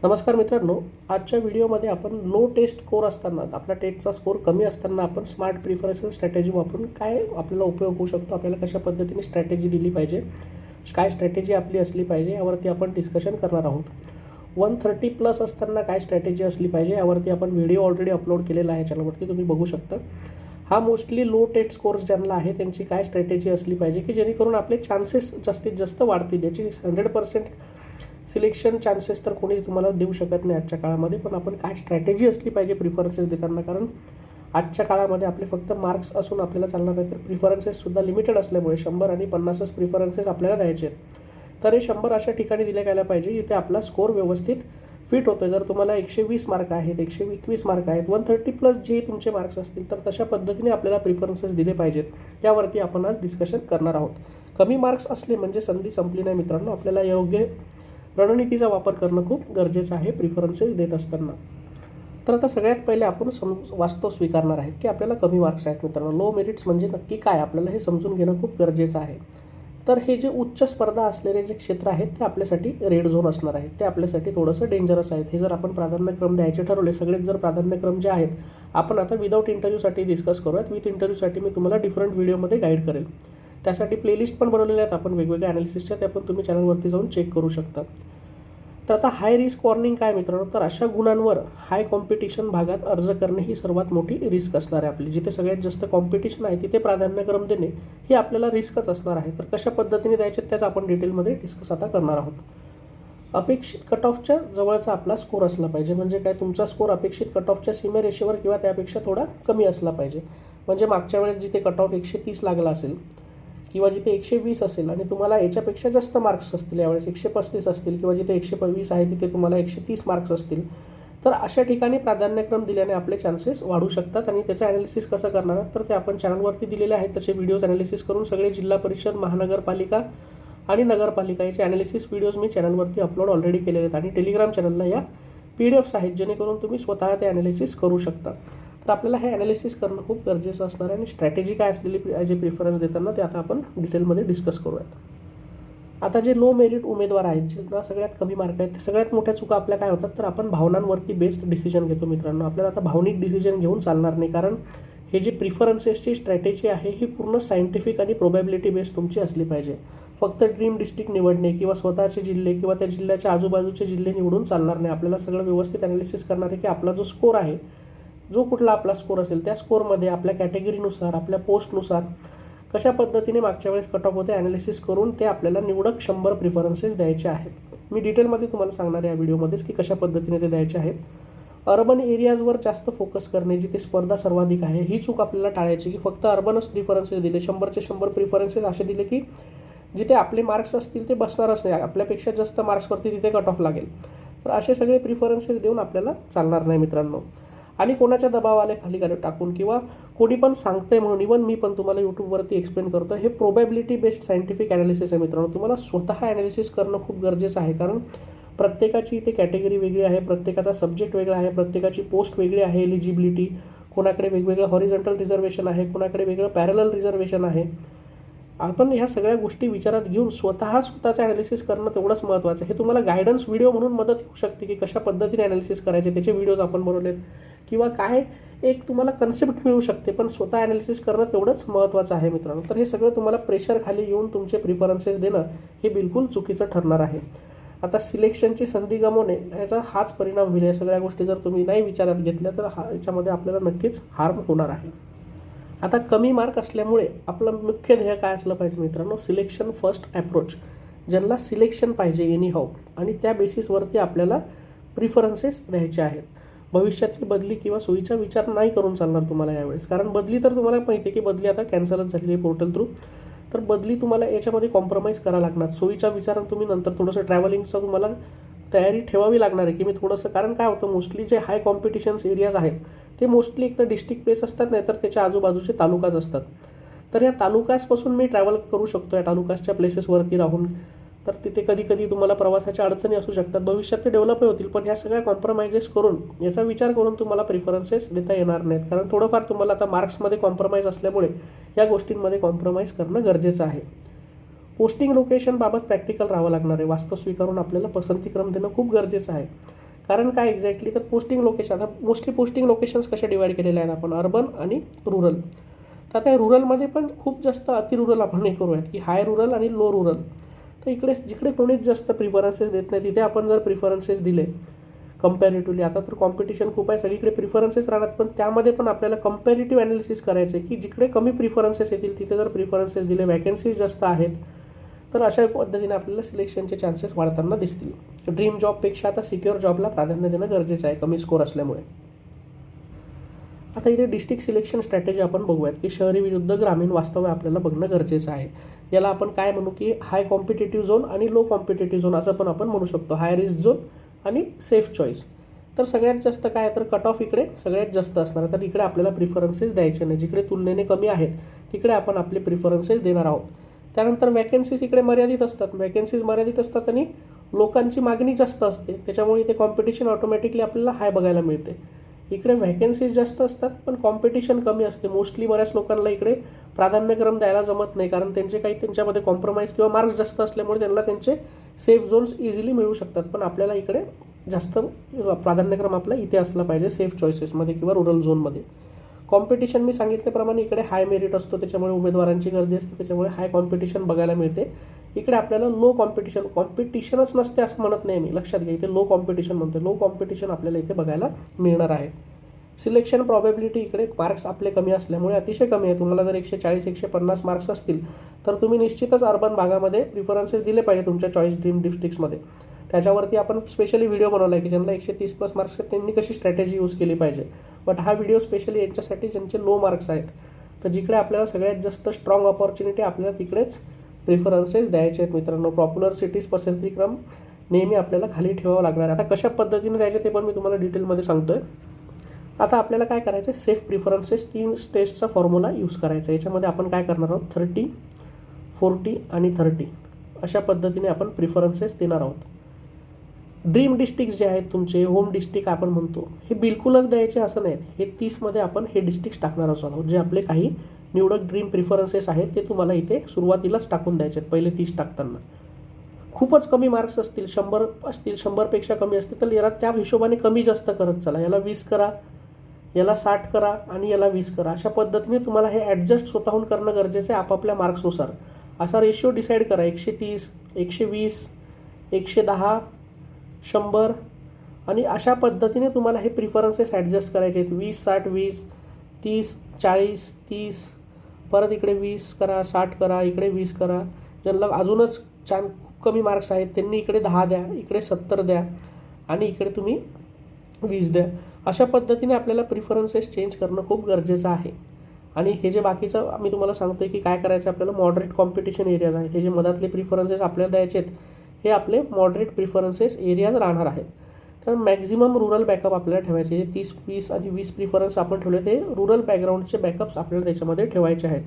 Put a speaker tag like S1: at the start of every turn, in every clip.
S1: नमस्कार मित्रांनो, आजच्या व्हिडिओमध्ये आपण लो टेस्ट स्कोर असताना आपला टेस्टचा स्कोर कमी असताना आपण स्मार्ट प्रिफरेन्शियल स्ट्रॅटेजी वापरून काय आपल्याला उपयोग होऊ शकतो, आपल्याला कशा पद्धतीने स्ट्रॅटेजी दिली पाहिजे, काय स्ट्रॅटेजी आपली असली पाहिजे यावरती आपण डिस्कशन करणार आहोत. 130+ असताना काय स्ट्रॅटेजी असली पाहिजे यावरती आपण व्हिडिओ ऑलरेडी अपलोड केलेला आहे चॅनलवरती, तुम्ही बघू शकता. हा मोस्टली लो टेस्ट स्कोर्स ज्यांना आहे त्यांची काय स्ट्रॅटेजी असली पाहिजे की जेणेकरून आपले चान्सेस जास्तीत जास्त वाढतील. याची 100% सिलेक्शन चान्सेस तर कोणी तुम्हाला देऊ शकत नाही आजच्या काळामध्ये, पण आपण काय स्ट्रॅटेजी असली पाहिजे प्रिफरन्सेस देताना, कारण आजच्या काळामध्ये आपले फक्त मार्क्स असून आपल्याला चालणार नाही, तर प्रिफरन्सेससुद्धा लिमिटेड असल्यामुळे 100 आणि 50च प्रिफरन्सेस आपल्याला द्यायचे आहेत. तर हे 100 अशा ठिकाणी दिले गेल्या पाहिजे जिथे आपला स्कोर व्यवस्थित फिट होतो. जर तुम्हाला 120 मार्क आहेत, 121 मार्क आहेत, 130+ जे तुमचे मार्क्स असतील तर तशा पद्धतीने आपल्याला प्रिफरन्सेस दिले पाहिजेत. यावरती आपण आज डिस्कशन करणार आहोत. कमी मार्क्स असले म्हणजे संधी संपली नाही मित्रांनो, आपल्याला योग्य रणनीतीचा वापर करणं खूप गरजेचं आहे प्रिफरन्सेस देत असताना. तर आता सगळ्यात पहिले आपण वास्तव स्वीकारणार आहेत की आपल्याला कमी मार्क्स आहेत मित्रांनो. लो मेरिट्स म्हणजे नक्की काय आपल्याला हे समजून घेणं खूप गरजेचं आहे. तर हे जे उच्च स्पर्धा असलेले जे क्षेत्र आहेत ते आपल्यासाठी रेड झोन असणार आहेत, ते आपल्यासाठी थोडंसं डेंजरस आहेत. हे जर आपण प्राधान्यक्रम द्यायचे ठरवले, सगळेच जर प्राधान्यक्रम जे आहेत आपण आता विदाऊट इंटरव्ह्यूसाठी डिस्कस करूयात. विथ इंटरव्ह्यूसाठी मी तुम्हाला डिफरंट व्हिडिओमध्ये गाईड करेल. त्यासाठी प्लेलिस्ट पण बनवलेल्या आहेत आपण वेगवेगळ्या ॲनालिसिसच्या, त्या पण तुम्ही चॅनलवरती जाऊन चेक करू शकता. तर आता हाय रिस्क वॉर्निंग काय मित्रांनो, तर अशा गुणांवर हाय कॉम्पिटिशन भागात अर्ज करणे ही सर्वात मोठी रिस्क असणार आहे आपली. जिथे सगळ्यात जास्त कॉम्पिटिशन आहे तिथे प्राधान्यक्रम देणे ही आपल्याला रिस्कच असणार आहे. तर कशा पद्धतीने द्यायचे त्याच आपण डिटेलमध्ये डिस्कस आता करणार आहोत. अपेक्षित कट ऑफच्या जवळचा आपला स्कोर असला पाहिजे. म्हणजे काय, तुमचा स्कोर अपेक्षित कट ऑफच्या सीमारेषेवर किंवा त्यापेक्षा थोडा कमी असला पाहिजे. म्हणजे मागच्या वेळेस जिथे कट ऑफ 130 लागला असेल किंवा जिथे 120 असेल आणि तुम्हाला याच्यापेक्षा जास्त मार्क्स असतील, यावेळेस 135 असतील किंवा जिथे 120 आहे तिथे तुम्हाला 130 मार्क्स असतील, तर अशा ठिकाणी प्राधान्यक्रम दिल्याने आपले चान्सेस वाढू शकतात. आणि त्याचं ॲनालिसिस कसं करणार आहात तर ते आपण चॅनलवरती दिलेले आहेत. तसे व्हिडिओज ॲनालिसिस करून सगळे जिल्हा परिषद, महानगरपालिका आणि नगरपालिका याचे ॲनालिसिस व्हिडिओज मी चॅनलवरती अपलोड ऑलरेडी केलेले आहेत. आणि टेलिग्राम चॅनलला या PDFs आहेत जेणेकरून तुम्ही स्वतः ते ॲनालिसिस करू शकता. तर आपल्याला हे ॲनालिसिस करणं खूप गरजेचं असणार आहे. आणि स्ट्रॅटेजी काय असलेली जे प्रिफरन्स देताना ते आता आपण डिटेलमध्ये डिस्कस करूयात. आता जे लो मेरिट उमेदवार आहेत, ज्यांना सगळ्यात कमी मार्क आहेत, सगळ्यात मोठ्या चुका आपल्या काय होतात तर आपण भावनांवरती बेस्ड डिसिजन घेतो मित्रांनो. आपल्याला आता भावनिक डिसिजन घेऊन चालणार नाही, कारण हे जे प्रिफरन्सेसची स्ट्रॅटेजी आहे ही पूर्ण सायंटिफिक आणि प्रोबॅबिलिटी बेस्ड तुमची असली पाहिजे. फक्त ड्रीम डिस्ट्रिक्ट निवडणे किंवा स्वतःचे जिल्हे किंवा त्या जिल्ह्याच्या आजूबाजूचे जिल्हे निवडून चालणार नाही. आपल्याला सगळं व्यवस्थित ॲनालिसिस करणार आहे की आपला जो स्कोर आहे, जो कुठला आपला स्कोर असेल त्या स्कोरमध्ये आपल्या कॅटेगरीनुसार, आपल्या पोस्टनुसार कशा पद्धतीने मागच्या वेळेस कट ऑफ होते ॲनालिसिस करून ते आपल्याला निवडक 100 प्रिफरन्सेस द्यायचे आहेत. मी डिटेलमध्ये तुम्हाला सांगणार आहे या व्हिडिओमध्येच की कशा पद्धतीने ते द्यायचे आहेत. अर्बन एरियाजवर जास्त फोकस करणे, जिथे स्पर्धा सर्वाधिक आहे, ही चूक आपल्याला टाळायची की फक्त अर्बनच प्रिफरन्सेस दिले, 100चे 100 प्रिफरन्सेस असे दिले की जिथे आपले मार्क्स असतील ते बसणारच नाही, आपल्यापेक्षा जास्त मार्क्सवरती तिथे कट ऑफ लागेल. तर असे सगळे प्रिफरन्सेस देऊन आपल्याला चालणार नाही मित्रांनो. आणि कोणाच्या दबावाले खाली टाकून किंवा कोणी पण सांगतंय म्हणून, इवन मी पण तुम्हाला यूट्यूबवरती एक्सप्लेन करतो, हे प्रोबॅबिलिटी बेस्ड सायंटिफिक ॲनालिसिस आहे मित्रांनो. तुम्हाला स्वतः ॲनालिसिस करणं खूप गरजेचं आहे, कारण प्रत्येकाची इथे कॅटेगरी वेगळी आहे, प्रत्येकाचा सब्जेक्ट वेगळा आहे, प्रत्येकाची पोस्ट वेगळी आहे, एलिजिबिलिटी, कोणाकडे वेगवेगळं हॉरिझॉन्टल रिझर्वेशन आहे, कोणाकडे वेगळं पॅरलल रिझर्वेशन आहे. आपण ह्या सगळ्या गोष्टी विचारात घेऊन स्वतःचं ॲनालिसिस करणं तेवढंच महत्त्वाचं आहे. हे तुम्हाला गायडन्स व्हिडिओ म्हणून मदत होऊ शकते की कशा पद्धतीने ॲनालिसिस करायचे, त्याचे व्हिडिओज आपण बनवलेत किंवा काय एक तुम्हाला कन्सेप्ट मिळू शकते, पण स्वतः ॲनालिसिस करणं तेवढंच महत्त्वाचं आहे मित्रांनो. तर हे सगळं तुम्हाला प्रेशर खाली येऊन तुमचे प्रिफरन्सेस देणं हे बिलकुल चुकीचं ठरणार आहे. आता सिलेक्शनची संधी गमावणे याचा हाच परिणाम होईल. या सगळ्या गोष्टी जर तुम्ही नाही विचारात घेतल्या तर याच्यामध्ये आपल्याला नक्कीच हार्म होणार आहे. आता कमी मार्क असल्यामुळे आपलं मुख्य ध्येय काय असलं पाहिजे मित्रांनो, सिलेक्शन फर्स्ट ॲप्रोच. ज्यांना सिलेक्शन पाहिजे एनी हाऊ, आणि त्या बेसिसवरती आपल्याला प्रिफरन्सेस द्यायचे आहेत. भविष्यातली बदली किंवा सोयीचा विचार नाही करून चालणार तुम्हाला यावेळेस, कारण बदली तर तुम्हाला माहिती आहे की बदली आता कॅन्सलच झालेली आहे पोर्टल थ्रू. तर बदली तुम्हाला याच्यामध्ये कॉम्प्रोमाइज करावं लागणार. सोयीचा विचार तुम्ही नंतर थोडंसं ट्रॅव्हलिंगचं तुम्हाला तयारी ठेवावी लागणार आहे की मी थोडंसं, कारण काय होतं मोस्टली जे हाय कॉम्पिटिशन्स एरियाज आहेत ते मोस्टली एक तर डिस्ट्रिक्ट प्लेस असतात, नाही तर त्याच्या आजूबाजूचे तालुकाच असतात. तर या तालुकासपासून मी ट्रॅव्हल करू शकतो, या तालुकाच्या प्लेसेसवरती राहून. तर तिथे कधी कधी तुम्हाला प्रवासाच्या अडचणी असू शकतात, भविष्यात ते डेव्हलपही होतील, पण ह्या सगळ्या कॉम्प्रोमाइजेस करून, याचा विचार करून तुम्हाला प्रिफरन्सेस देता येणार नाहीत, कारण थोडंफार तुम्हाला आता मार्क्समध्ये कॉम्प्रोमाइज असल्यामुळे या गोष्टींमध्ये कॉम्प्रोमाइज करणं गरजेचं आहे. पोस्टिंग लोकेशनबाबत प्रॅक्टिकल राहावं लागणार आहे. वास्तव स्वीकारून आपल्याला पसंतीक्रम देणं खूप गरजेचं आहे. कारण काय एक्झॅक्टली तर पोस्टिंग लोकेशन, आता मोस्टली पोस्टिंग लोकेशन्स कशा डिवाईड केलेले आहेत आपण, अर्बन आणि रुरल. तर आता रुरलमध्ये पण खूप जास्त अति रुरल आपण हे करूयात की हाय रुरल आणि लो रुरल. तर इकडे जिकडे कोणीच जास्त प्रिफरन्सेस देत नाही तिथे आपण जर प्रिफरन्सेस दिले कम्पॅरेटिव्हली, आता तर कॉम्पिटिशन खूप आहे, सगळीकडे प्रिफरन्सेस राहतात, पण त्यामध्ये पण आपल्याला कम्पॅरेटिव्ह ॲनालिसिस करायचं आहे की जिकडे कमी प्रिफरन्सेस येतील तिथे जर प्रिफरन्सेस दिले, वॅकन्सीज जास्त आहेत, तर अशा पद्धतीने आपल्याला सिलेक्शनचे चान्सेस वाढताना दिसतील. ड्रीम जॉबपेक्षा आता सिक्युअर जॉबला प्राधान्य देणं गरजेचं आहे कमी स्कोर असल्यामुळे. आता इथे डिस्ट्रिक्ट सिलेक्शन स्ट्रॅटेजी आपण बघूयात की शहरी विरुद्ध ग्रामीण वास्तव्य आपल्याला बघणं गरजेचं आहे. याला आपण काय म्हणू की हाय कॉम्पिटेटिव्ह झोन आणि लो कॉम्पिटेटिव्ह झोन असं पण आपण म्हणू शकतो, हाय रिस्क झोन आणि सेफ चॉईस. तर सगळ्यात जास्त काय तर कट ऑफ इकडे सगळ्यात जास्त असणार, तर इकडे आपल्याला प्रिफरन्सेस द्यायचे नाही, जिकडे तुलनेने कमी आहेत तिकडे आपण आपले प्रिफरन्सेस देणार आहोत. त्यानंतर वॅकन्सीज इकडे मर्यादित असतात, वॅकन्सीज मर्यादित असतात आणि लोकांची मागणी जास्त असते, त्याच्यामुळे इथे कॉम्पिटिशन ऑटोमॅटिकली आपल्याला हाय बघायला मिळते. इकडे वॅकन्सीज जास्त असतात पण कॉम्पिटिशन कमी असते. मोस्टली बऱ्याच लोकांना इकडे प्राधान्यक्रम द्यायला जमत नाही, कारण त्यांच्यामध्ये कॉम्प्रोमाइज किंवा मार्क्स जास्त असल्यामुळे त्यांना त्यांचे सेफ झोन्स इझिली मिळू शकतात. पण आपल्याला इकडे जास्त प्राधान्यक्रम आपला इथे असला पाहिजे सेफ चॉईसेसमध्ये किंवा रुरल झोनमध्ये. कॉम्पिटिशन मी सांगितल्याप्रमाणे इकडे हाय मेरिट असतो, त्याच्यामुळे उमेदवारांची गर्दी असते, त्याच्यामुळे हाय कॉम्पिटिशन बघायला मिळते. इकडे आपल्याला लो कॉम्पिटिशनच नसते असं म्हणत नाही मी, लक्षात घ्या, इथे लो कॉम्पिटिशन म्हणते, लो कॉम्पिटिशन आपल्याला इथे बघायला मिळणार आहे. सिलेक्शन प्रॉबॅबिलिटी इकडे मार्क्स आपले कमी असल्यामुळे अतिशय कमी आहे. तुम्हाला जर 140-150 मार्क्स असतील तर तुम्ही निश्चितच अर्बन भागामध्ये प्रिफरन्सेस दिले पाहिजे तुमच्या चॉईस ड्रीम डिस्ट्रिक्ट्समध्ये. त्याच्यावरती आपण स्पेशली व्हिडिओ बनवला आहे की ज्यांना 130+ मार्क्स आहेत त्यांनी कशी स्ट्रॅटेजी यूज केली पाहिजे. बट हा व्हिडिओ स्पेशली यांच्यासाठी ज्यांचे लो मार्क्स आहेत, तर जिकडे आपल्याला सगळ्यात जास्त स्ट्रॉंग ऑपॉर्च्युनिटी आपल्याला तिकडेच प्रिफरन्सेस द्यायचे आहेत मित्रांनो. पॉप्युलर सिटीज पसंतीक्रम नेहमी आपल्याला खाली ठेवावं लागणार. आता कशा पद्धतीने द्यायचे ते पण मी तुम्हाला डिटेलमध्ये सांगतो आहे. आता आपल्याला काय करायचं आहे, सेफ प्रिफरन्सेस 3 स्टेजचा फॉर्म्युला यूज करायचा. याच्यामध्ये आपण काय करणार आहोत, 30, 40 आणि 30 अशा पद्धतीने आपण प्रिफरन्सेस देणार आहोत. ड्रीम डिस्ट्रिक्ट जे आहेत तुमचे, होम डिस्ट्रिक्ट आपण म्हणतो, हे बिलकुलच द्यायचे असं नाहीत. हे 30मध्ये आपण हे डिस्ट्रिक्ट टाकणार आहोत, जे आपले काही निवडक ड्रीम प्रिफरन्सेस आहेत ते तुम्हाला इथे सुरुवातीलाच टाकून द्यायचे आहेत. पहिले 30 टाकताना खूपच कमी मार्क्स असतील, 100 असतील, 100पेक्षा कमी असतील, तर याला त्या हिशोबाने कमी जास्त करत चला. याला 20 करा, याला 60 करा आणि याला 20 करा. अशा पद्धतीने तुम्हाला हे ॲडजस्ट स्वतःहून करणं गरजेचं आहे. आपापल्या मार्क्सनुसार असा रेशिओ डिसाईड करा, 130, 120, 110, 100 आणि अशा पद्धतीने तुम्हाला हे प्रिफरन्सेस ॲडजस्ट करायचे आहेत. 20, 60, 20, 30, 40, 30, परत इकडे 20 करा, 60 करा, इकडे 20 करा. ज्यांना अजूनच खूप कमी मार्क्स आहेत त्यांनी इकडे 10 द्या, इकडे 70 द्या आणि इकडे तुम्ही 20 द्या. अशा पद्धतीने आपल्याला प्रिफरन्सेस चेंज करणं खूप गरजेचं आहे. आणि हे जे बाकीचं मी तुम्हाला सांगतो आहे की काय करायचं, आपल्याला मॉडरेट कॉम्पिटिशन एरियाज आहेत, हे जे मधातले प्रिफरन्सेस आपल्याला द्यायचे आहेत हे आपले मॉडरेट प्रिफरन्सेस एरियाज राहणार आहेत. तर मॅक्झिमम रुरल बॅकअप आपल्याला ठेवायचे. जे 30, 20 आणि 20 प्रिफरन्स आपण ठेवले ते रुरल बॅकग्राऊंडचे बॅकअप्स आपल्याला त्याच्यामध्ये ठेवायचे आहेत.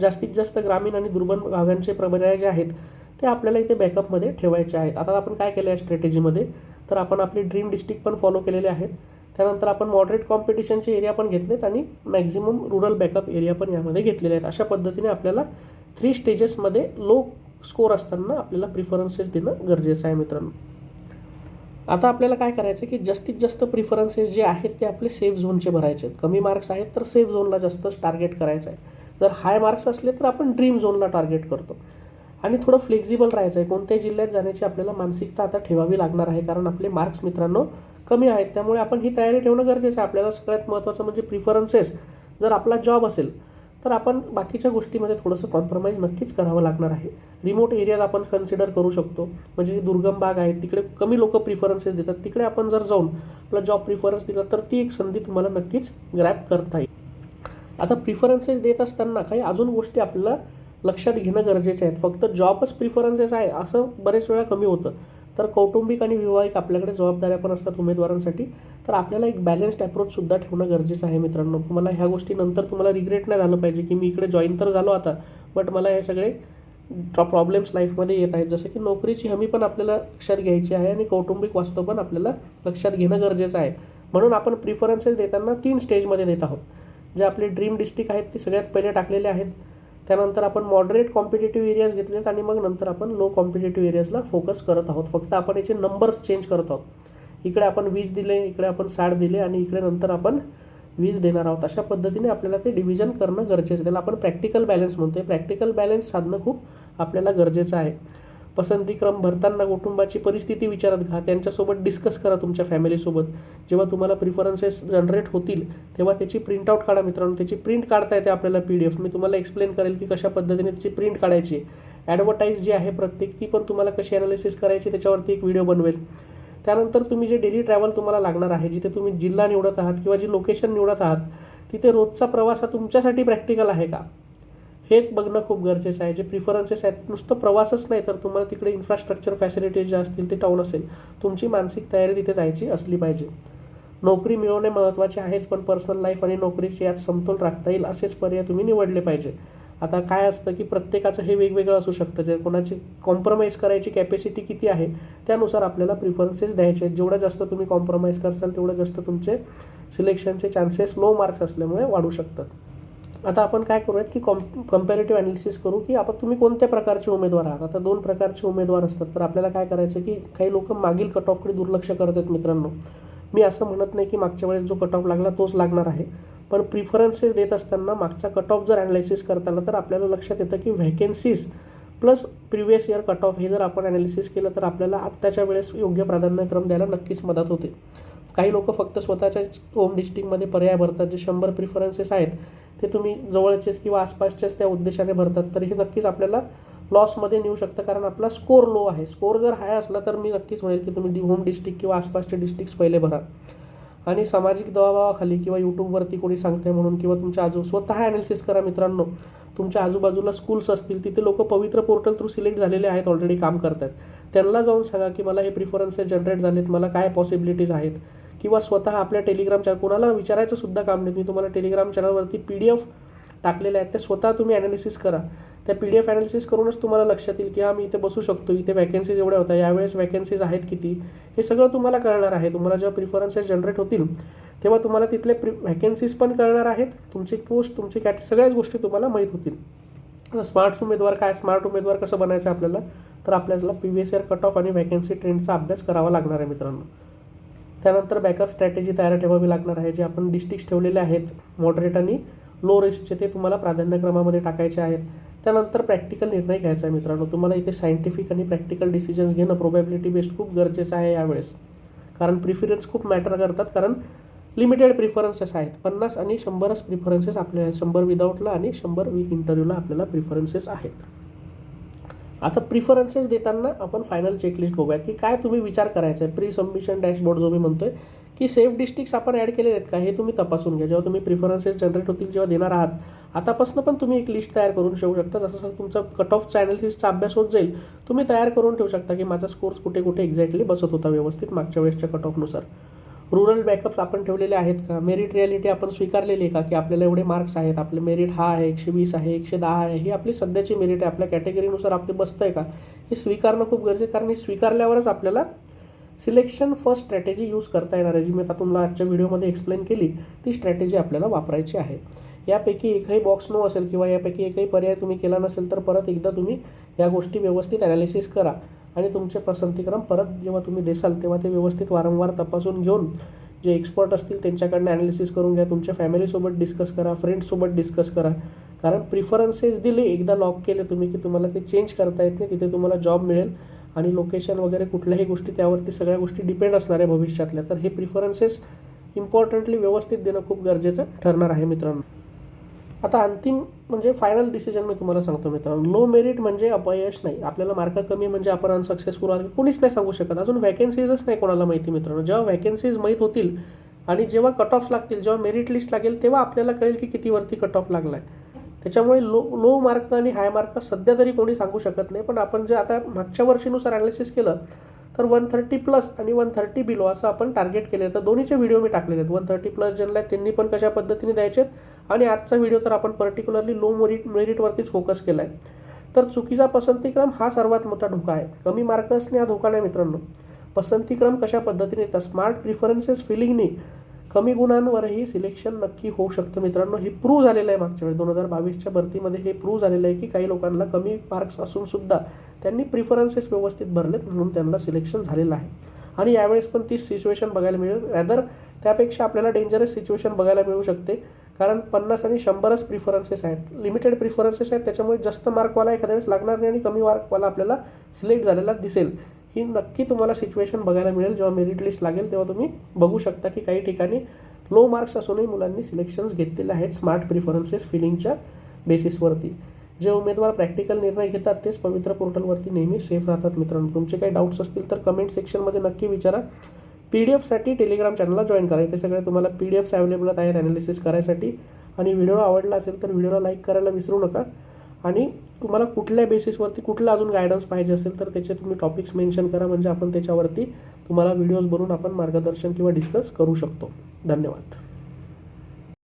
S1: जास्तीत जास्त ग्रामीण आणि दुर्गम भागांचे पर्याय जे आहेत ते आपल्याला इथे बॅकअपमध्ये ठेवायचे आहेत. आता आपण काय केलं आहे स्ट्रॅटेजीमध्ये, तर आपण आपले ड्रीम डिस्ट्रिक्ट पण फॉलो केलेले आहेत. त्यानंतर आपण मॉडरेट कॉम्पिटिशनचे एरिया पण घेतलेत आणि मॅक्झिमम रुरल बॅकअप एरिया पण यामध्ये घेतलेले आहेत. अशा पद्धतीने आपल्याला 3 स्टेजेसमध्ये लो स्कोर असताना आपल्याला प्रिफरन्सेस देणं गरजेचं आहे मित्रांनो. आता आपल्याला काय करायचं की जास्तीत जास्त प्रिफरन्सेस जे आहेत ते आपले सेफ झोनचे भरायचे आहेत. कमी मार्क्स आहेत तर सेफ झोनला जास्त टार्गेट करायचं आहे. जर हाय मार्क्स असले तर आपण ड्रीम झोनला टार्गेट करतो. आणि थोडं फ्लेक्झिबल राहायचं आहे. कोणत्याही जिल्ह्यात जाण्याची आपल्याला मानसिकता आता ठेवावी लागणार आहे, कारण आपले मार्क्स मित्रांनो कमी आहेत. त्यामुळे आपण ही तयारी ठेवणं गरजेचं आहे. आपल्याला सगळ्यात महत्त्वाचं म्हणजे प्रिफरन्सेस. जर आपला जॉब असेल तर आपण बाकीच्या गोष्टीमध्ये थोडंसं कॉम्प्रोमाइज नक्कीच करावं लागणार आहे. रिमोट एरियाज आपण कन्सिडर करू शकतो, म्हणजे जे दुर्गम भाग आहेत तिकडे कमी लोक प्रिफरन्सेस देतात, तिकडे आपण जर जाऊन आपला जॉब प्रिफरन्स दिला तर ती एक संधी तुम्हाला नक्कीच ग्रॅब करता येईल. आता प्रिफरन्सेस देत असताना काही अजून गोष्टी आपल्याला लक्षात घेणं गरजेचं आहे. फक्त जॉबच प्रिफरन्सेस आहे असं बरेच वेळा कमी होतं. तर कौटुंबिक आणि विवाहिक आपल्याकडे जबाबदाऱ्या पण असतात उमेदवारांसाठी. तर आपल्याला एक बॅलन्स्ड अप्रोचसुद्धा ठेवणं गरजेचं आहे मित्रांनो. तुम्हाला ह्या गोष्टी नंतर तुम्हाला रिग्रेट नाही झालं पाहिजे की मी इकडे जॉईन तर झालो आता, बट मला हे सगळे प्रॉब्लेम्स लाईफमध्ये येत आहेत. जसं की नोकरीची हमी पण आपल्याला लक्षात घ्यायची आहे आणि कौटुंबिक वास्तव पण आपल्याला लक्षात घेणं गरजेचं आहे. म्हणून आपण प्रिफरन्सेस देताना 3 स्टेजमध्ये देत आहोत. जे आपले ड्रीम डिस्ट्रिक्ट आहेत ते सगळ्यात पहिले टाकलेले आहेत. त्यानंतर आपण मॉडरेट कॉम्पिटेटिव्ह एरियाज घेतलेत आणि मग नंतर आपण लो कॉम्पिटेटिव्ह एरियाजला फोकस करत आहोत. फक्त आपण याचे नंबर्स चेंज करत आहोत. इकडे आपण 20 दिले, इकडे आपण 60 दिले आणि इकडे नंतर आपण 20 देणार आहोत. अशा पद्धतीने आपल्याला ते डिव्हिजन करणं गरजेचं आहे. त्याला आपण प्रॅक्टिकल बॅलन्स म्हणतो. प्रॅक्टिकल बॅलन्स साधणं खूप आपल्याला गरजेचं आहे. पसंतीक्रम भरताना कुटुंबाची परिस्थिती विचारात घ्या, त्यांच्यासोबत डिस्कस करा तुमच्या फॅमिलीसोबत. जेव्हा तुम्हाला प्रिफरन्सेस जनरेट होतील तेव्हा त्याची प्रिंटआउट काढा मित्रांनो. त्याची प्रिंट काढता येते आपल्याला PDF. मी तुम्हाला एक्सप्लेन करेल की कशा पद्धतीने त्याची प्रिंट काढायची. ॲडव्हर्टाईज जी आहे प्रत्येक ती पण तुम्हाला कशी ॲनालिसिस करायची त्याच्यावरती एक व्हिडिओ बनवेल. त्यानंतर तुम्ही जे डेली ट्रॅव्हल तुम्हाला लागणार आहे, जिथे तुम्ही जिल्हा निवडत आहात किंवा जी लोकेशन निवडत आहात, तिथे रोजचा प्रवास हा तुमच्यासाठी प्रॅक्टिकल आहे का, हे बघणं खूप गरजेचं आहे. जे प्रिफरन्सेस आहेत नुसतं प्रवासच नाही तर तुम्हाला तिकडे इन्फ्रास्ट्रक्चर फॅसिलिटीज ज्या असतील ते टाऊन असेल, तुमची मानसिक तयारी तिथे जायची असली पाहिजे. नोकरी मिळवणे महत्त्वाचे आहेच, पण पर्सनल लाईफ आणि नोकरीचे यात समतोल राखता येईल असेच पर्याय तुम्ही निवडले पाहिजे. आता काय असतं की प्रत्येकाचं हे वेगवेगळं असू शकतं. जे कोणाची कॉम्प्रोमाइज करायची कॅपॅसिटी किती आहे त्यानुसार आपल्याला प्रिफरन्सेस द्यायचे आहेत. जेवढं जास्त तुम्ही कॉम्प्रोमाइज करसाल तेवढं जास्त तुमचे सिलेक्शनचे चान्सेस लो मार्क्स असल्यामुळे वाढू शकतात. आता आपण काय करूयात की कम्पॅरेटिव्ह ॲनालिसिस करू की आपण तुम्ही कोणत्या प्रकारचे उमेदवार आहात. आता 2 प्रकारचे उमेदवार असतात. तर आपल्याला काय करायचं की काही लोक मागील कट ऑफकडे दुर्लक्ष करत आहेत मित्रांनो. मी असं म्हणत नाही की मागच्या वेळेस जो कट ऑफ लागला तोच लागणार आहे, पण प्रिफरन्सेस देत असताना मागचा कट ऑफ जर ॲनालिसिस करता आला तर आपल्याला लक्षात येतं की vacancies plus previous year cut off हे जर आपण ॲनालिसिस केलं तर आपल्याला आत्ताच्या वेळेस योग्य प्राधान्यक्रम द्यायला नक्कीच मदत होते. काही लोक फक्त स्वतःच्या होम डिस्ट्रिक्टमध्ये पर्याय भरतात. जे 100 प्रिफरन्सेस आहेत ते तुम्ही जवळचेच किंवा आसपासच्याच त्या उद्देशाने भरतात, तर हे नक्कीच आपल्याला लॉसमध्ये नेऊ शकतं. कारण आपला स्कोर लो आहे. स्कोर जर हाय असला तर मी नक्कीच म्हणेल की तुम्ही होम डिस्ट्रिक्ट किंवा आसपासचे डिस्ट्रिक्ट्स पहिले भरा. आणि सामाजिक दबावाखाली किंवा यूट्यूबवरती कोणी सांगते म्हणून किंवा तुमच्या स्वतः ॲनालिसिस करा मित्रांनो. तुमच्या आजूबाजूला स्कूल्स असतील, तिथे लोक पवित्र पोर्टल थ्रू सिलेक्ट झालेले आहेत, ऑलरेडी काम करतात. त्यांना जाऊन सांगा की मला हे प्रिफरन्सेस जनरेट झालेत, मला काय पॉसिबिलिटीज आहेत. किंवा स्वतः आपल्या टेलिग्राम चॅनल, कोणाला विचारायचं सुद्धा काम नाही. मी तुम्हाला टेलिग्राम चॅनलवरती PDF टाकलेले आहेत, ते स्वतः तुम्ही ॲनालिसिस करा. त्या PDF ॲनालिसिस करूनच तुम्हाला लक्षात येईल की हां मी इथे बसू शकतो, इथे वॅकन्सीज एवढ्या होत्या, यावेळेस वॅकन्सीज आहेत किती, हे सगळं तुम्हाला कळणार आहे. तुम्हाला जेव्हा प्रिफरन्सेस जनरेट होतील तेव्हा तुम्हाला तिथले व्हॅकन्सीज पण कळणार आहेत, तुमची पोस्ट, तुमची सगळ्याच गोष्टी तुम्हाला माहीत होतील. स्मार्ट उमेदवार काय, स्मार्ट उमेदवार कसं बनायचं आपल्याला, तर आपल्याला प्रिव्हियस इयर कट ऑफ आणि व्हॅकन्सी ट्रेंडचा अभ्यास करावा लागणार आहे मित्रांनो. त्यानंतर बॅकअप स्ट्रॅटेजी तयार ठेवावी लागणार आहे. जे आपण डिस्ट्रिक्ट्स ठेवलेले आहेत मॉडरेट आणि लो रिस्कचे, ते तुम्हाला प्राधान्यक्रमामध्ये टाकायचे आहेत. त्यानंतर प्रॅक्टिकल निर्णय घ्यायचा आहे मित्रांनो. तुम्हाला इथे सायंटिफिक आणि प्रॅक्टिकल डिसिजन्स घेणं प्रोबॅबिलिटी बेस्ड खूप गरजेचं आहे यावेळेस. कारण प्रिफरन्स खूप मॅटर करतात. कारण लिमिटेड प्रिफरन्सेस आहेत. 50 आणि 100च प्रिफरन्सेस आपल्याला, 100 विदाऊटला आणि 100 विथ इंटरव्ह्यूला आपल्याला प्रिफरन्सेस आहेत. आता प्रिफरन्सेस देताना आपण फायनल चेकलिस्ट बघूया की काय तुम्ही विचार करायचा आहे. प्री सबमिशन डॅशबोर्ड जो मी म्हणतोय की सेफ डिस्ट्रिक्ट्स आपण ॲड केलेले आहेत का, हे तुम्ही तपासून घ्या. जेव्हा तुम्ही प्रिफरन्सेस जनरेट होतील, जेव्हा देणार आहात, आतापासून पण तुम्ही एक लिस्ट तयार करून ठेवू शकता. जसं तुमचा कट ऑफचा ॲनालिसिसचा अभ्यास होत जाईल, तुम्ही तयार करून ठेवू शकता की माझा स्कोर्स कुठे कुठे एक्झॅक्टली बसत होता व्यवस्थित मागच्या वेळेसच्या कट ऑफनुसार. रुरल बॅकअप्स आपण ठेवलेले आहेत का, मेरिट रिॲलिटी आपण स्वीकारलेली आहे का की आपल्याला एवढे मार्क्स आहेत, आपले मेरिट हा आहे, 120 आहे, 110 आहे, ही आपली सध्याची मेरिट आहे, आपल्या कॅटेगरीनुसार आपले बसतं आहे का, हे स्वीकारणं खूप गरजेचं आहे. कारण हे स्वीकारल्यावरच आपल्याला सिलेक्शन फर्स्ट स्ट्रॅटेजी यूज करता येणार आहे. जी मी आता तुम्हाला आजच्या व्हिडिओमध्ये एक्सप्लेन केली, ती स्ट्रॅटेजी आपल्याला वापरायची आहे. यापैकी एकही बॉक्स नो असेल किंवा यापैकी एकही पर्याय तुम्ही केला नसेल तर परत एकदा तुम्ही या गोष्टी व्यवस्थित ॲनालिसिस करा आणि तुमचे पसंतीक्रम परत जेव्हा तुम्ही देसाल तेव्हा ते व्यवस्थित वारंवार तपासून घेऊन जे एक्सपर्ट असतील त्यांच्याकडनं ॲनालिसिस करून घ्या. तुमच्या फॅमिलीसोबत डिस्कस करा, फ्रेंड्ससोबत डिस्कस करा. कारण प्रिफरन्सेस दिले, एकदा लॉक केले तुम्ही की तुम्हाला ते चेंज करता येत नाही. तिथे तुम्हाला जॉब मिळेल आणि लोकेशन वगैरे कुठल्याही गोष्टी त्यावरती सगळ्या गोष्टी डिपेंड असणार आहे भविष्यातल्या. तर हे प्रिफरन्सेस इम्पॉर्टंटली व्यवस्थित देणं खूप गरजेचं ठरणार आहे मित्रांनो. आता अंतिम म्हणजे फायनल डिसिजन मी तुम्हाला सांगतो मित्रांनो. लो मेरिट म्हणजे अपयश नाही. आपल्याला मार्क कमी म्हणजे आपण अनसक्सेसफुल आहोत कोणीच नाही सांगू शकत. अजून व्हॅकन्सीजच नाही कोणाला माहिती मित्रांनो. जेव्हा व्हॅकन्सीज माहीत होतील आणि जेव्हा कट ऑफ लागतील, जेव्हा मेरिट लिस्ट लागेल, तेव्हा आपल्याला कळेल की कितीवरती कट ऑफ लागला आहे. त्याच्यामुळे लो मार्क आणि हाय मार्क सध्या तरी कोणी सांगू शकत नाही. पण आपण जे आता मागच्या वर्षीनुसार ॲनालिसिस केलं तर 130+ आणि 130 बिलो असं आपण टार्गेट केले. तर दोन्हीचे व्हिडिओ मी टाकलेले आहेत. 130+ ज्यांना आहेत त्यांनी पण कशा पद्धतीने द्यायचे आणि आजचा व्हिडिओ तर आपण पर्टिक्युलरली लो मेरिटवरतीच फोकस केला आहे. तर चुकीचा पसंतीक्रम हा सर्वात मोठा धोका आहे. कमी मार्क असणे हा धोका नाही मित्रांनो. पसंतीक्रम कशा पद्धतीने येतात, स्मार्ट प्रिफरन्सेस फिलिंगनी कमी गुणांवरही सिलेक्शन नक्की होऊ शकतं मित्रांनो. हे प्रूव्ह झालेलं आहे मागच्या वेळेस 2022च्या भरतीमध्ये. हे प्रूव्ह झालेलं आहे की काही लोकांना कमी मार्क्स असूनसुद्धा त्यांनी प्रिफरन्सेस व्यवस्थित भरलेत म्हणून त्यांना सिलेक्शन झालेलं आहे. आणि यावेळेस पण तीच सिच्युएशन बघायला मिळेल. रॅदर त्यापेक्षा आपल्याला डेंजरस सिच्युएशन बघायला मिळू शकते, कारण 50 आणि 100च प्रिफरन्सेस आहेत, लिमिटेड प्रिफरन्सेस आहेत. त्याच्यामुळे जास्त मार्कवाला एखाद्या वेळेस लागणार नाही आणि कमी मार्कवाला आपल्याला सिलेक्ट झालेला दिसेल. ही नक्की तुम्हाला सिच्युएशन बघायला मिळेल. जेव्हा मेरिट लिस्ट लागेल तेव्हा तुम्ही बघू शकता की काही ठिकाणी लो मार्क्स असूनही मुलांनी सिलेक्शन्स घेतलेले आहेत स्मार्ट प्रिफरन्सेस फिलिंगच्या बेसिसवरती. जे उमेदवार प्रॅक्टिकल निर्णय घेतात तेच पवित्र पोर्टलवरती नेहमी सेफ राहतात. मित्रांनो, तुमचे काही डाऊट्स असतील तर कमेंट सेक्शनमध्ये नक्की विचारा. PDF टेलिग्राम चॅनलला जॉईन करा. इथे सगळे तुम्हाला PDFs अवेलेबल आहेत ॲनालिसिस करायसाठी. आणि व्हिडिओ आवडला असेल तर व्हिडिओला लाईक करायला विसरू नका. आणि तुम्हाला कुठल्या बेसिसवरती कुठलं अजून गायडन्स पाहिजे असेल तर त्याचे तुम्ही टॉपिक्स मेन्शन करा, म्हणजे आपण त्याच्यावरती तुम्हाला व्हिडिओज बनवून आपण मार्गदर्शन किंवा डिस्कस करू शकतो. धन्यवाद.